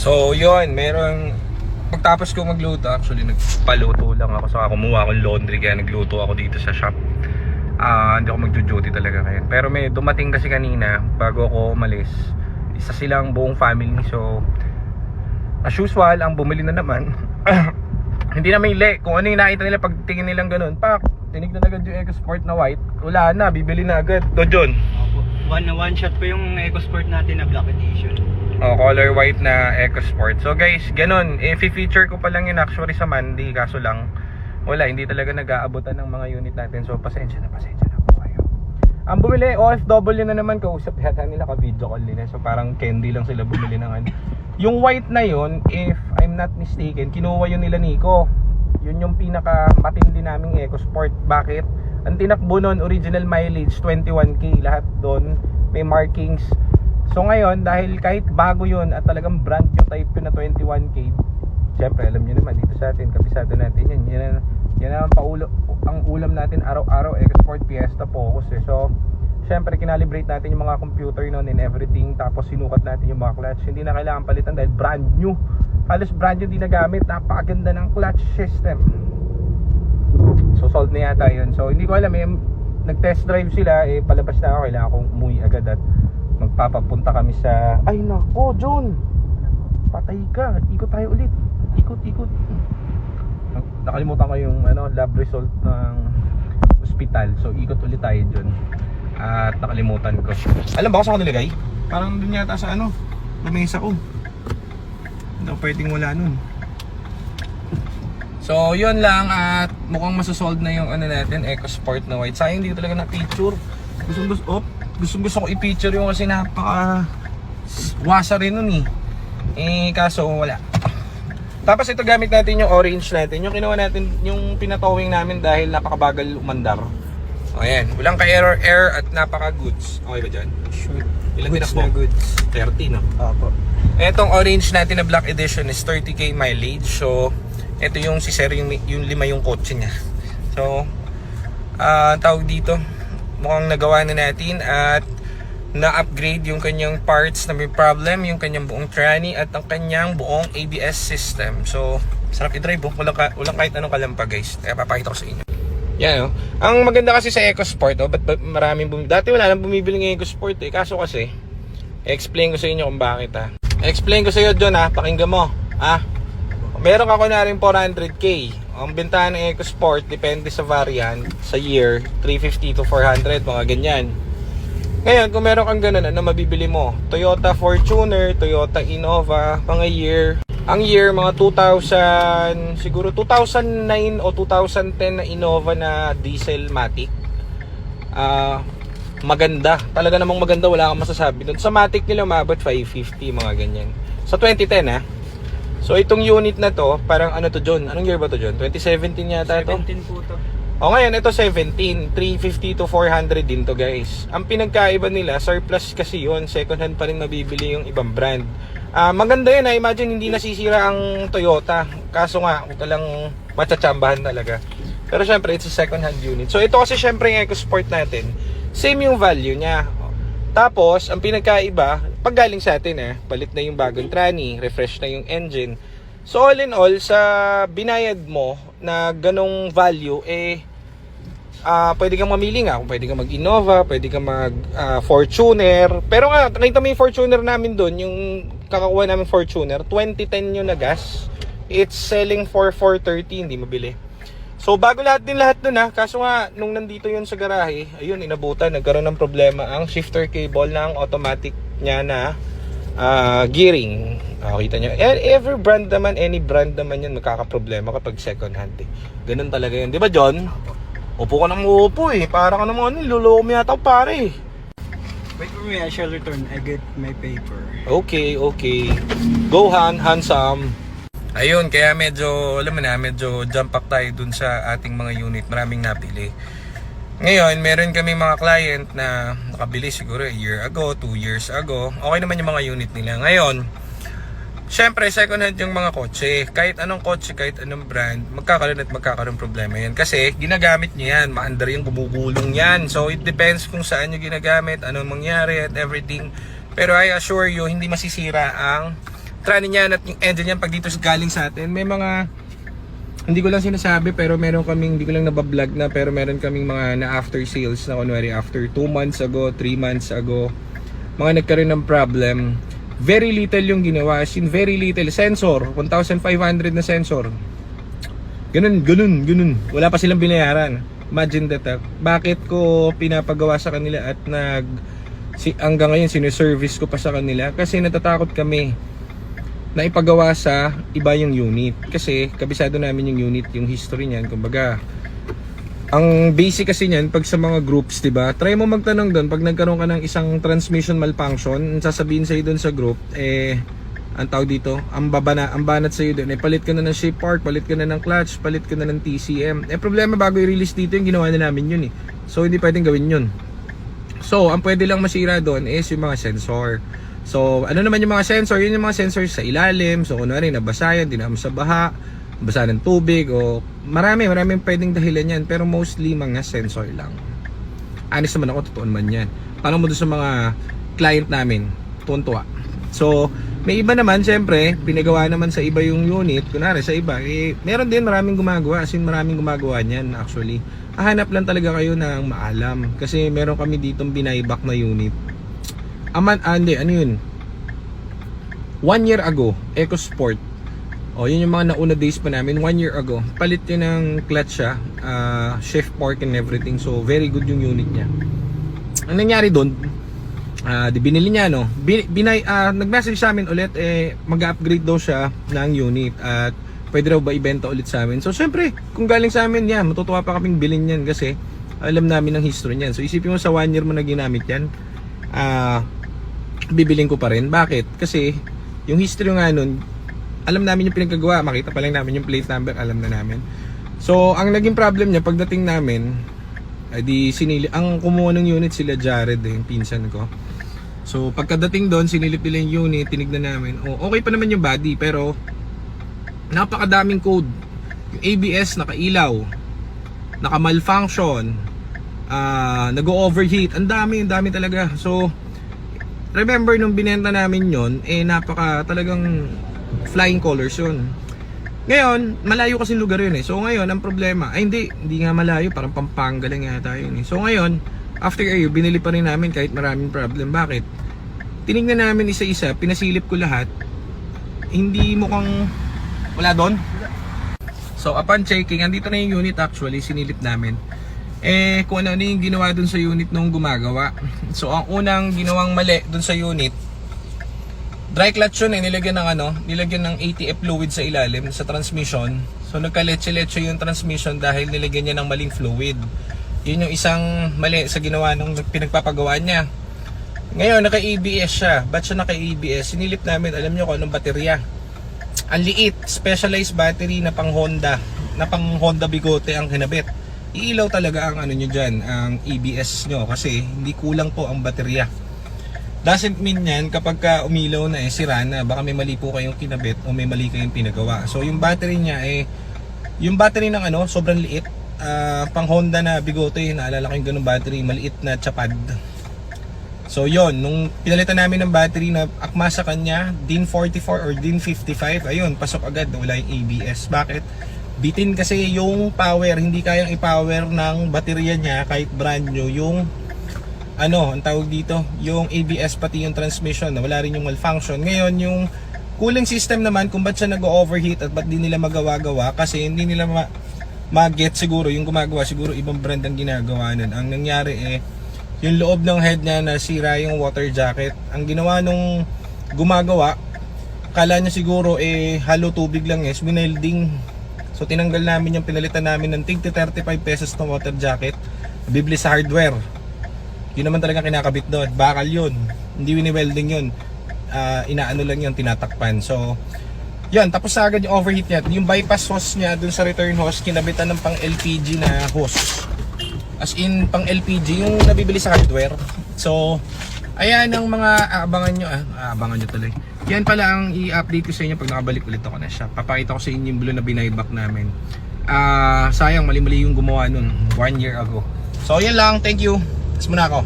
So yun, meron pagtapos ko magluto, actually nagpaluto lang ako, saka kumuha akong laundry kaya nagluto ako dito sa shop. Hindi ako magjo-duty talaga ngayon. Pero may dumating kasi kanina bago ako umalis. Isa silang buong family. So as usual, ang bumili na naman hindi na may kung ano yung nakita nila pagtingin nilang ganun, pak, tinignan agad yung EcoSport na white. Wala na, bibili na agad. John. One shot po yung EcoSport natin na black edition. Color white na EcoSport. So guys, ganun. I-feature ko pa lang yun actually sa Monday. Kaso lang, wala, hindi talaga nag-aabutan ng mga unit natin. So pasensya na po kayo. Ang bumili, OFW na naman, kausap yata nila, ka-video call nila. So parang candy lang sila bumili ng ano. Yung white na yun, if I'm not mistaken, kinuha yun nila Nico. Yun yung pinaka matindi naming EcoSport. Bakit? Ang tinakbo nun, original mileage 21k. Lahat doon may markings. So ngayon, dahil kahit bago yun at talagang brand new type yun na 21k, syempre alam nyo naman dito sa atin, kabisado natin yan. Yan ang ulam natin araw-araw, EcoSport Fiesta Focus eh. So syempre kinalibrate natin yung mga computer noon and everything. Tapos sinukat natin yung mga clutch. Hindi na kailangan palitan dahil brand new. Halos brand new din nagamit. Napakaganda ng clutch system. So sold na yata yun. So hindi ko alam eh, nag-test drive sila eh, palabas na ako. Kailangan akong umuwi agad at magpapapunta kami sa... Ay nako John, patay ka, ikot tayo ulit. Ikot. Nakalimutan ko yung lab result ng hospital. So ikot ulit tayo dyan. At nakalimutan ko. Alam ba kung saan ko nilagay? Parang dun yata sa lamesa ko. Hindi ako pwedeng wala nun. So yun lang. At mukhang masasolve na yung natin, EcoSport na white. Sayang hindi ko talaga na-picture. Gusto ko i-picture yung kasi napaka wasa rin nun kaso wala. Tapos ito gamit natin yung orange natin. Yung kinuha natin, yung pinatowing namin dahil napakabagal umandar. Ayan, walang ka-error at napaka-goods. Okay ba dyan? Sure. Ilan Goods tinakbo? na goods. 30 no? Opo. Etong orange natin na black edition is 30k mileage. So ito yung si Sir, yung 5 yung kotse niya. So tawag dito, mukhang nagawa na natin at na-upgrade yung kanyang parts na may problem, yung kanyang buong tranny at ang kanyang buong ABS system. So sarap i-drive, walang kahit anong kalampag guys. Kaya papakita ko sa inyo. Yan Ang maganda kasi sa EcoSport, ba't maraming dati wala nang bumibili ng EcoSport kaso kasi explain ko sa inyo kung bakit explain ko sa iyo John pakinggan mo meron ako na rin 400k. Ang bentahan ng EcoSport depende sa variant sa year 350 to 400 mga ganyan. Ngayon kung meron kang ganun, ano mabibili mo? Toyota Fortuner, Toyota Innova, mga year. Ang year mga 2000, siguro 2009 o 2010 na Innova na diesel matic. Maganda, talaga namang maganda, wala kang masasabi doon. Sa matic nila umabot 550 mga ganyan. Sa 2010 So itong unit na to, parang to John? Anong year ba to John? 2017 yata ito? 17 po to. Ngayon ito 17, 350 to 400 din to guys. Ang pinagkaiba nila, surplus kasi yun, second hand pa rin mabibili yung ibang brand. Maganda yun imagine hindi nasisira ang Toyota. Kaso nga, lang matsatsambahan talaga. Pero syempre, it's a second hand unit. So ito kasi syempre yung EcoSport natin, same yung value niya. Tapos, ang pinagkaiba, pag galing sa atin palit na yung bagong tranny, refresh na yung engine. So all in all, sa binayad mo na ganong value, pwede kang mamili nga. Kung pwede kang mag-Innova, pwede kang mag-Fortuner. Pero nga, nakita mo yung Fortuner namin doon, yung kakakuha namin Fortuner, 2010 yun na gas. It's selling for 430, hindi mabili. So bago lahat dun kaso nga nung nandito yun sa garahe, ayun inabutan, nagkaroon ng problema ang shifter cable ng automatic niya na gearing. Kita nyo, every brand naman, any brand naman yun magkakaproblema kapag second hand Ganun talaga yun, di ba John? Upo ka nang uupo para ka naman luloko mo yata pare. Wait for me, I shall return. I get my paper. Okay. Go handsome. Ayun, kaya medyo jump up tayo dun sa ating mga unit. Maraming napili. Ngayon, meron kami mga client na nakabili siguro a year ago, 2 years ago. Okay naman yung mga unit nila. Ngayon, syempre, second hand yung mga kotse. Kahit anong kotse, kahit anong brand, magkakaroon problema yan. Kasi ginagamit nyo yan, maandar yung gumugulong yan. So, it depends kung saan nyo ginagamit, anong mangyari at everything. Pero I assure you, hindi masisira ang trani niyan at yung engine niyan pag dito galing sa atin, may mga hindi ko lang sinasabi pero meron kaming, hindi ko lang nabablog na, pero meron kaming mga na after sales na kunwari after 2 months ago, 3 months ago, mga nagkaroon ng problem. Very little yung ginawa, as in very little. Sensor, 1,500 na sensor. Ganun. Wala pa silang binayaran. Imagine that. Bakit ko pinapagawa sa kanila at hanggang ngayon sinuservice ko pa sa kanila? Kasi natatakot kami na ipagawa sa iba yung unit. Kasi kabisado namin yung unit, yung history niyan. Kumbaga, ang basic kasi niyan pag sa mga groups, 'di ba? Try mo magtanong doon pag nagkaroon ka ng isang transmission malfunction, sasabihin sa iyo doon sa group, ang tawag dito, ang banat sa iyo doon, palit ka na ng shape part, palit ka na ng clutch, palit ka na ng TCM. Problema bago i-release dito yung ginawa na namin yun eh. So hindi pwedeng gawin yun. So ang pwede lang masira doon is yung mga sensor. So ano naman yung mga sensor? Yun yung mga sensor sa ilalim. So kunwari nabasa yan, dinamo sa baha, basa ng tubig, o maraming pwedeng dahilan yan, pero mostly mga sensor lang. Honest naman ako, totoo naman yan. Tanong mo doon sa mga client namin, tuwan-tuwa. So may iba naman, syempre pinagawa naman sa iba yung unit. Kunwari sa iba, meron din maraming gumagawa, as in maraming gumagawa niyan actually. Hahanap lang talaga kayo ng maalam, kasi meron kami ditong binaybak na unit. Ano yun? 1 year ago, EcoSport. Yun yung mga nauna days pa namin. 1 year ago, palit yun ng clutch siya, shift fork and everything. So very good yung unit niya. Ang nangyari doon, di binili niya, no? Nag-message sa amin ulit, mag-upgrade daw siya ng unit at pwede raw ba ibenta ulit sa amin. So syempre, kung galing sa amin yan, matutuwa pa kaming bilhin yan kasi alam namin ng history niyan. So isipin mo sa 1 year mo na ginamit yan, bibiling ko pa rin. Bakit? Kasi yung history nga nun, alam namin yung pinagkagawa, makita pa lang namin yung plate number, alam na namin. So ang naging problem niya pagdating namin, ang kumuha ng unit sila Jared, yung pinsan ko. So pagkadating doon, sinilip nila yung unit, tinignan namin. Okay pa naman yung body, pero napakadaming code. Yung ABS nakailaw, naka-malfunction, nag-overheat, ang dami talaga. So remember nung binenta namin yon, talagang flying colors yun. Ngayon, malayo kasi lugar yun eh. So ngayon, ang problema, hindi nga malayo, parang Pampanga lang yata yun eh. So ngayon, after a year, binili pa rin namin kahit maraming problem. Bakit? Tinignan namin isa-isa, pinasilip ko lahat, hindi mukhang wala doon. So upon checking, andito na yung unit actually, sinilip namin. Kung ano yung ginawa dun sa unit nung gumagawa. So ang unang ginawang mali dun sa unit, dry clutch yun nilagyan ng ATF fluid sa ilalim sa transmission. So nagka-leche-leche yung transmission dahil nilagyan niya ng maling fluid. Yun yung isang mali sa ginawa nung pinagpapagawa niya. Ngayon naka-ABS siya. Ba't siya naka-ABS? Sinilip namin, alam nyo kung anong baterya. Ang liit, specialized battery na pang Honda Bigote ang kinabit. Iilaw talaga ang ano nyo dyan, ang ABS nyo, kasi hindi kulang po ang baterya. Doesn't mean yan kapag ka umilaw na sira na, baka may mali po kayong kinabit o may mali kayong pinagawa. So yung battery niya yung battery ng sobrang liit, pang Honda na Bigote, naalala ko yung ganung battery, maliit na chapad. So yon, nung pinalitan namin ng battery na akma sa kanya, DIN 44 or DIN 55, ayun, pasok agad, wala yung ABS. Bakit? Bitin kasi yung power, hindi kayang i-power ng baterya niya kahit brand new yung ang tawag dito, yung ABS pati yung transmission, na wala rin yung malfunction. Ngayon yung cooling system naman, kung ba't siya nag-overheat at ba't di nila magawa-gawa, kasi hindi nila mag-get siguro yung gumagawa, siguro ibang brand ang ginagawa nun. Ang nangyari yung loob ng head niya nasira yung water jacket. Ang ginawa nung gumagawa, kala niya siguro halo tubig lang winelding. So tinanggal namin yung pinalitan namin ng tig 35 pesos na water jacket, bibili sa hardware. Yun naman talaga kinakabit doon, bakal yun, hindi wini-welding yun, inaano lang yun, tinatakpan. So yun, tapos na agad yung overheat niya. Yung bypass hose niya dun sa return hose, kinabitan ng pang LPG na hose, as in pang LPG yung nabibili sa hardware. So ayan ang mga abangan nyo tuloy. Yan pala ang i-update ko sa inyo pag nakabalik ulit ako na siya. Papakita ko sa inyo yung blue na binaybak namin. Sayang, mali-mali yung gumawa nun 1 year ago. So yan lang, thank you. Tapos muna ako.